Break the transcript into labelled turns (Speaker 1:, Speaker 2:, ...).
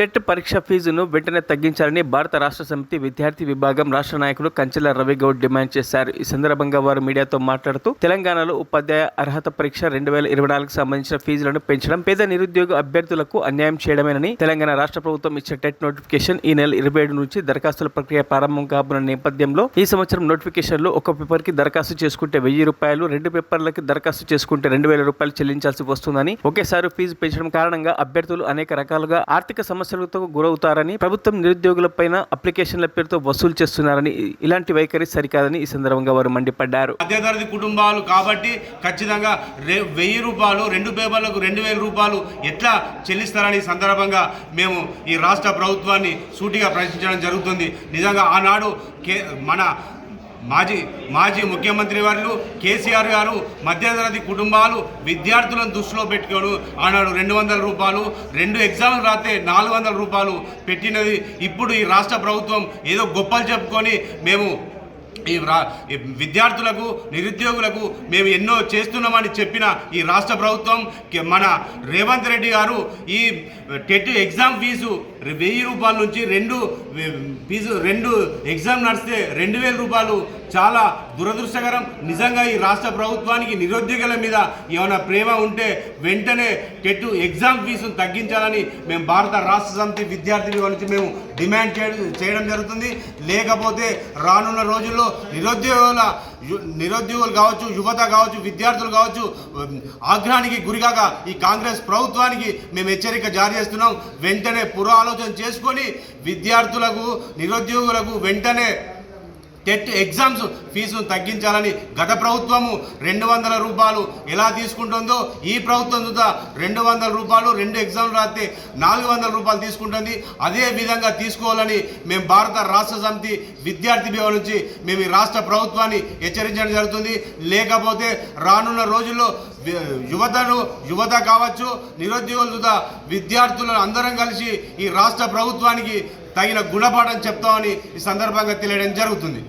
Speaker 1: TET పరీక్ష ఫీజును వెంటనే తగ్గించాలని భారత రాష్ట్ర సమితి విద్యార్థి విభాగం రాష్ట్ర నాయకులు కంచెల రవిగౌడ్ డిమాండ్ చేశారు. ఈ సందర్భంగా వారు మీడియాతో మాట్లాడుతూ తెలంగాణలో ఉపాధ్యాయ అర్హత పరీక్ష 2024కు సంబంధించిన ఫీజులను పెంచడం పేద నిరుద్యోగ అభ్యర్థులకు అన్యాయం చేయడమేనని, తెలంగాణ రాష్ట్ర ప్రభుత్వం ఇచ్చే టెట్ నోటిఫికేషన్ ఈ నెల 27 నుంచి దరఖాస్తుల ప్రక్రియ ప్రారంభం కాబోతున్న నేపథ్యంలో ఈ సంవత్సరం నోటిఫికేషన్లో ఒక పేపర్కి దరఖాస్తు చేసుకుంటే 1000 రూపాయలు, 2 పేపర్లకి దరఖాస్తు చేసుకుంటే 2000 రూపాయలు చెల్లించాల్సి వస్తుందని, ఒకేసారి ఫీజు పెంచడం కారణంగా అభ్యర్థులు అనేక రకాలుగా ఆర్థిక సమస్యలతో గురవుతారని, ప్రభుత్వం నిరుద్యోగులపైన అప్లికేషన్ల పేరుతో వసూలు చేస్తున్నారని, ఇలాంటి వైఖరి సరికాదని ఈ సందర్భంగా వారు మండిపడ్డారు.
Speaker 2: మధ్యతరగతి కుటుంబాలు కాబట్టి ఖచ్చితంగా 1000 రూపాయలు, 2 పేపర్లకు 2000 రూపాయలు ఎట్లా చెల్లిస్తారని సందర్భంగా మేము ఈ రాష్ట్ర ప్రభుత్వాన్ని సూటిగా ప్రశ్నించడం జరుగుతుంది. నిజంగా ఆనాడు మన మాజీ ముఖ్యమంత్రి వారు కేసీఆర్ గారు మధ్యతరగతి కుటుంబాలు విద్యార్థులను దృష్టిలో పెట్టుకోను ఆనాడు 200 రూపాయలు, 2 ఎగ్జామ్లు రాస్తే 400 రూపాయలు పెట్టినది. ఇప్పుడు ఈ రాష్ట్ర ప్రభుత్వం ఏదో గొప్పలు చెప్పుకొని మేము ఈ విద్యార్థులకు నిరుద్యోగులకు మేము ఎన్నో చేస్తున్నామని చెప్పిన ఈ రాష్ట్ర ప్రభుత్వం మన రేవంత్ రెడ్డి గారు ఈ టెట్ ఎగ్జామ్ ఫీజు 1000 రూపాయల నుంచి 2 ఎగ్జామ్ నడిస్తే 2000 రూపాయలు చాలా దురదృష్టకరం. నిజంగా ఈ రాష్ట్ర ప్రభుత్వానికి నిరుద్యోగుల మీద ఏమైనా ప్రేమ ఉంటే వెంటనే టెట్ ఎగ్జామ్ ఫీజును తగ్గించాలని మేము భారత రాష్ట్ర సమితి విద్యార్థి నుంచి మేము డిమాండ్ చేయడం జరుగుతుంది. లేకపోతే రానున్న రోజుల్లో నిరుద్యోగులు కావచ్చు, యువత కావచ్చు, విద్యార్థులు కావచ్చు ఆగ్రహానికి గురికాక ఈ కాంగ్రెస్ ప్రభుత్వానికి మేము హెచ్చరిక జారీ చేస్తున్నాం. వెంటనే పునరాలోచన చేసుకొని విద్యార్థులకు నిరుద్యోగులకు వెంటనే టెట్ ఎగ్జామ్స్ ఫీజును తగ్గించాలని, గత ప్రభుత్వము 200 రూపాయలు ఎలా తీసుకుంటుందో ఈ ప్రభుత్వం చూద్దా 200 రూపాయలు, 2 ఎగ్జామ్లు రాస్తే 400 రూపాయలు తీసుకుంటుంది. అదే విధంగా తీసుకోవాలని మేము భారత రాష్ట్ర సమితి విద్యార్థి విభాగం నుంచి మేము ఈ రాష్ట్ర ప్రభుత్వాన్ని హెచ్చరించడం జరుగుతుంది. లేకపోతే రానున్న రోజుల్లో యువత కావచ్చు, నిరుద్యోగులు చూద్దా విద్యార్థులను అందరం కలిసి ఈ రాష్ట్ర ప్రభుత్వానికి తగిన గుణపాఠం చెప్తామని ఈ సందర్భంగా తెలియడం జరుగుతుంది.